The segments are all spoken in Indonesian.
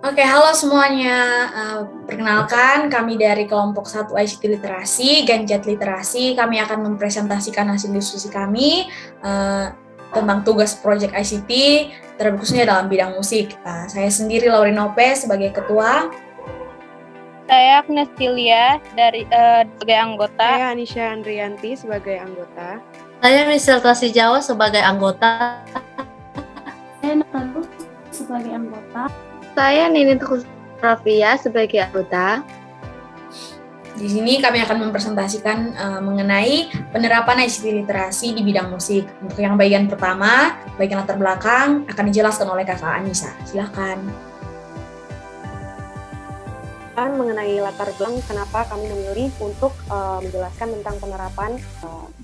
Oke, halo semuanya. Perkenalkan, kami dari kelompok 1 ICT Literasi, Genjet Literasi. Kami akan mempresentasikan hasil diskusi kami tentang tugas proyek ICT, terkhususnya dalam bidang musik. Saya sendiri, Laurin Ope, sebagai ketua. Saya Agnes Cilia sebagai anggota. Saya Anisha Andrianti sebagai anggota. Saya Michelle Tasijawa sebagai anggota. Saya Natalus sebagai anggota. Saya Nini Rafia sebagai anggota. Di sini kami akan mempresentasikan mengenai penerapan ICT literasi di bidang musik. Untuk yang bagian pertama, bagian latar belakang, akan dijelaskan oleh Kakak Anissa. Silakan. Mengenai latar belakang kenapa kami memilih untuk menjelaskan tentang penerapan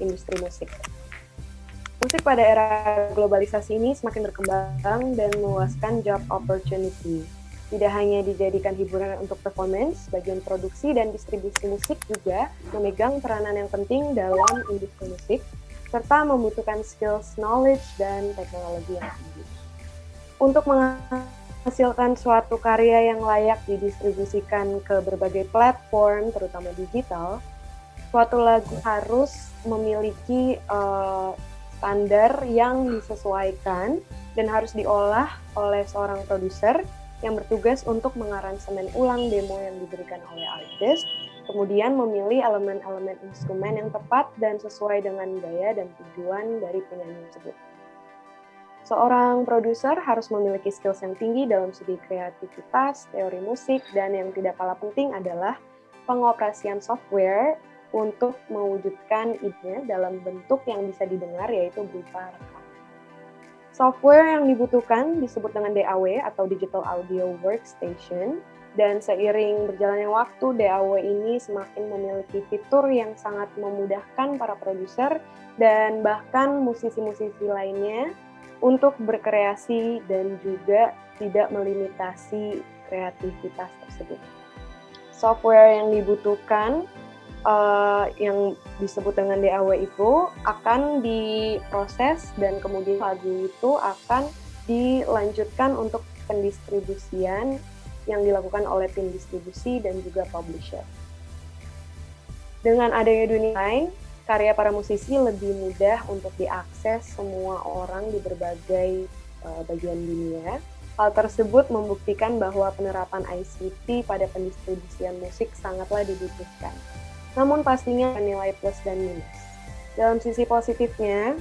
industri musik. Musik pada era globalisasi ini semakin berkembang dan meluaskan job opportunity. Tidak hanya dijadikan hiburan untuk performance, bagian produksi dan distribusi musik juga memegang peranan yang penting dalam industri musik, serta membutuhkan skills, knowledge, dan teknologi yang tinggi. Untuk menghasilkan suatu karya yang layak didistribusikan ke berbagai platform, terutama digital, suatu lagu harus memiliki standar yang disesuaikan dan harus diolah oleh seorang produser yang bertugas untuk mengaransemen ulang demo yang diberikan oleh artis, kemudian memilih elemen-elemen instrumen yang tepat dan sesuai dengan gaya dan tujuan dari penyanyi tersebut. Seorang produser harus memiliki skills yang tinggi dalam segi kreativitas, teori musik, dan yang tidak kalah penting adalah pengoperasian software untuk mewujudkan ide dalam bentuk yang bisa didengar, yaitu berupa rekaman. Software yang dibutuhkan disebut dengan DAW atau Digital Audio Workstation, dan seiring berjalannya waktu, DAW ini semakin memiliki fitur yang sangat memudahkan para produser dan bahkan musisi-musisi lainnya untuk berkreasi dan juga tidak melimitasi kreativitas tersebut. Software yang dibutuhkan yang disebut dengan DAW itu akan diproses dan kemudian lagu itu akan dilanjutkan untuk pendistribusian yang dilakukan oleh tim distribusi dan juga publisher. Dengan adanya dunia online, karya para musisi lebih mudah untuk diakses semua orang di berbagai bagian dunia. Hal tersebut membuktikan bahwa penerapan ICT pada pendistribusian musik sangatlah dibutuhkan. Namun pastinya nilai plus dan minus. Dalam sisi positifnya,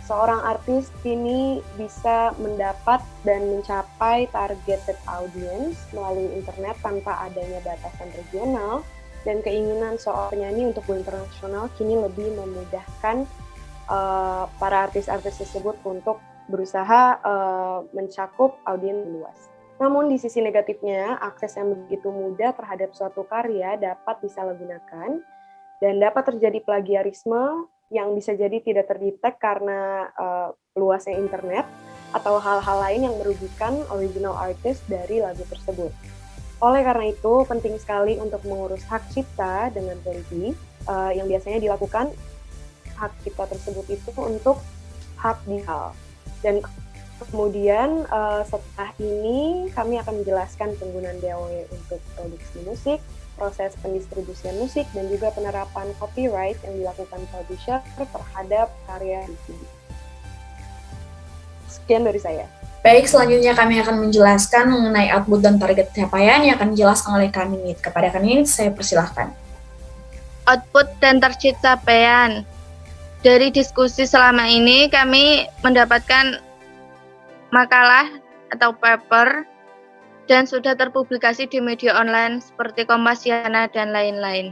seorang artis kini bisa mendapat dan mencapai targeted audience melalui internet tanpa adanya batasan regional, dan keinginan seorang penyanyi untuk go internasional kini lebih memudahkan para artis-artis tersebut untuk berusaha mencakup audiens luas. Namun di sisi negatifnya, akses yang begitu mudah terhadap suatu karya dapat disalahgunakan dan dapat terjadi plagiarisme yang bisa jadi tidak terdetek karena luasnya internet atau hal-hal lain yang merugikan original artist dari lagu tersebut. Oleh karena itu, penting sekali untuk mengurus hak cipta dengan teliti yang biasanya dilakukan hak cipta tersebut itu untuk hak digital. Dan kemudian setelah ini kami akan menjelaskan penggunaan DAW untuk produksi musik, proses pendistribusian musik, dan juga penerapan copyright yang dilakukan publisher terhadap karya CD. Sekian dari saya. Baik, selanjutnya kami akan menjelaskan mengenai output dan target capaian yang akan dijelaskan oleh Kaninit. Kepada Kaninit, saya persilahkan. Output dan target capaian. Dari diskusi selama ini, kami mendapatkan makalah atau paper dan sudah terpublikasi di media online seperti Kompasiana dan lain-lain.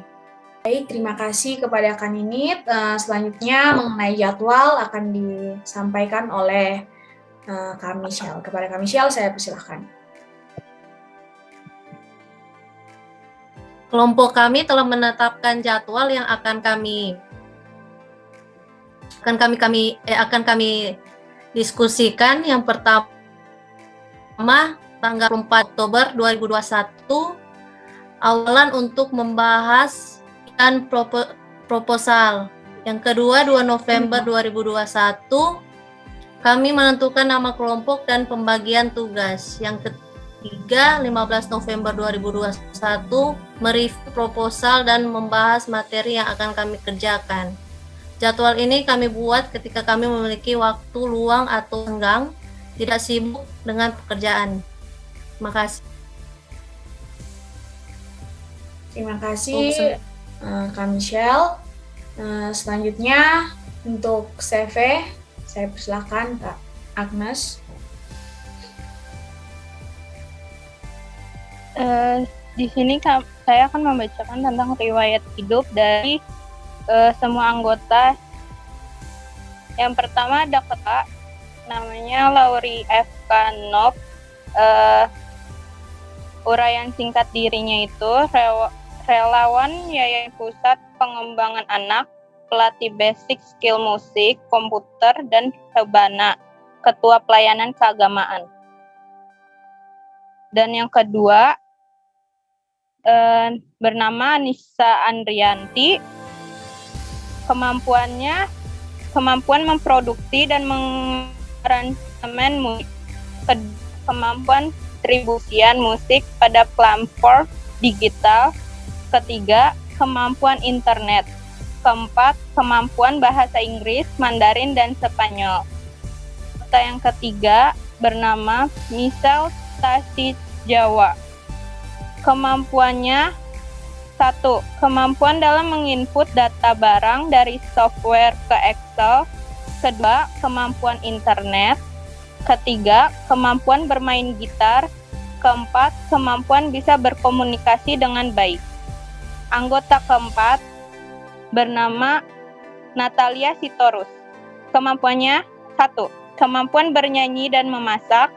Baik, terima kasih kepada Kaninit. Selanjutnya mengenai jadwal akan disampaikan oleh Kak Michelle. Kepada Kak Michelle, saya persilahkan. Kelompok kami telah menetapkan jadwal yang akan kami diskusikan. Yang pertama, tanggal 4 Oktober 2021, awalan untuk membahas proposal. Yang kedua, 2 November 2021, kami menentukan nama kelompok dan pembagian tugas. Yang ketiga, 15 November 2021, mereview proposal dan membahas materi yang akan kami kerjakan. Jadwal ini kami buat ketika kami memiliki waktu luang atau senggang, tidak sibuk dengan pekerjaan. Terima kasih. Terima kasih Kak Michelle. Selanjutnya untuk CV, saya persilakan Kak Agnes. Di sini saya akan membacakan tentang riwayat hidup dari semua anggota. Yang pertama ada kakak, namanya Lauri F. Kanop. Uraian singkat dirinya itu relawan Yayasan Pusat Pengembangan Anak, pelatih basic skill musik, komputer, dan rebana, ketua pelayanan keagamaan. Dan yang kedua bernama Anissa Andrianti. Kemampuan memproduksi dan mengaransemen musik, kemampuan distribusian musik pada platform digital. Ketiga, kemampuan internet. Keempat, kemampuan bahasa Inggris, Mandarin, dan Spanyol. Kota yang ketiga bernama Michelle Tasi Jawa. Kemampuannya: 1. Kemampuan dalam menginput data barang dari software ke Excel. Kedua, kemampuan internet. Ketiga, kemampuan bermain gitar. Keempat, kemampuan bisa berkomunikasi dengan baik. Anggota keempat bernama Natalia Sitorus. Kemampuannya: 1. Kemampuan bernyanyi dan memasak.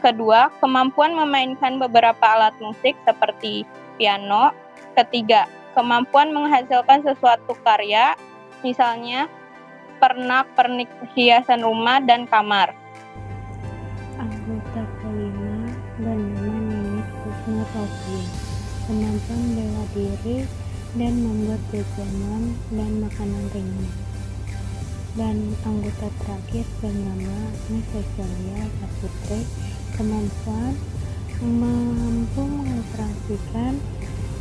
Kedua, kemampuan memainkan beberapa alat musik seperti piano. Ketiga, kemampuan menghasilkan sesuatu karya, misalnya pernak-pernik hiasan rumah dan kamar. Anggota kelima bernama Ninis Kusno Sofia. Kemampuan bela diri dan membuat jajanan dan makanan ringan. Dan anggota terakhir bernama Agnes Cecilia Saputri. Kemampuan mampu mengoperasikan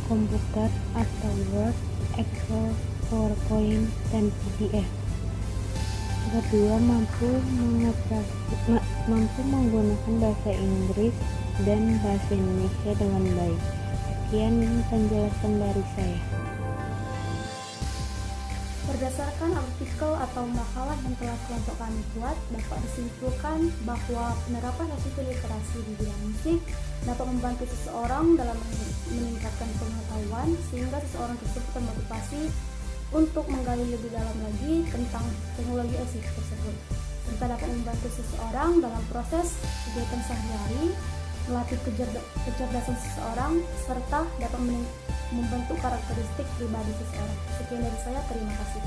komputer atau Word, Excel, PowerPoint, dan PDF. Kedua, mampu menggunakan bahasa Inggris dan bahasa Indonesia dengan baik. Sekian penjelasan dari saya. Berdasarkan artikel atau makalah yang telah kelompok kami buat, dapat disimpulkan bahwa penerapan ICT literasi di bidang musik dapat membantu seseorang dalam meningkatkan pengetahuan sehingga seseorang tersebut termotivasi untuk menggali lebih dalam lagi tentang teknologi ICT tersebut, serta dapat membantu seseorang dalam proses kegiatan sehari-hari, melatih kecerdasan seseorang, serta dapat membentuk karakteristik pribadi seseorang. Sekian dari saya, terima kasih.